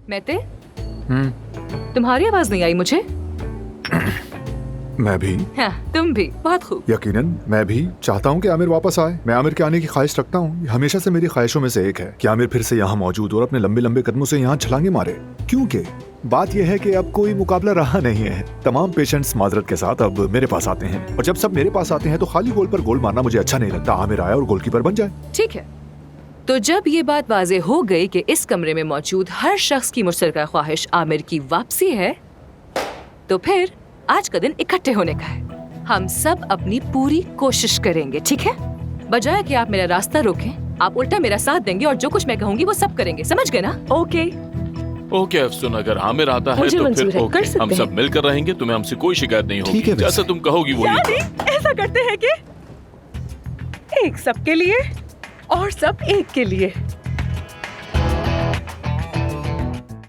मैते, तुम्हारी आवाज नहीं आई मुझे। मैं भी। हाँ, तुम भी। बहुत खूब। यकीनन मैं भी चाहता हूँ कि आमिर वापस आए। मैं आमिर के आने की ख्वाहिश रखता हूँ। हमेशा से मेरी ख्वाहिशों में से एक है कि आमिर फिर से यहाँ मौजूद और अपने लंबे लंबे कदमों से यहाँ छलांगे मारे। क्योंकि बात यह है कि अब कोई मुकाबला रहा नहीं है। तमाम पेशेंट्स माजरत के साथ अब मेरे पास आते हैं, और जब सब मेरे पास आते हैं तो खाली गोल पर गोल मारना मुझे अच्छा नहीं लगता। आमिर आए और गोलकीपर बन जाए। ठीक है, तो जब ये बात वाज़ेह हो गई कि इस कमरे में मौजूद हर शख्स की मुश्तरका ख्वाहिश आमिर की वापसी है, तो फिर आज का दिन इकट्ठे होने का है। हम सब अपनी पूरी कोशिश करेंगे, ठीक है? बजाय कि आप मेरा रास्ता रोकें, आप उल्टा मेरा साथ देंगे और जो कुछ मैं कहूंगी वो सब करेंगे। समझ गए ना? ओके ओके अफसुन, अगर आमिर आता है मुझे तो मंजूर फिर है, ओके, कर सकते हम हैं। सब मिलकर रहेंगे। तुम्हें हमसे कोई शिकायत नहीं ठीक है होगी। जैसा तुम कहोगी वही। यानी ऐसा करते हैं कि एक सबके लिए और सब एक के लिए।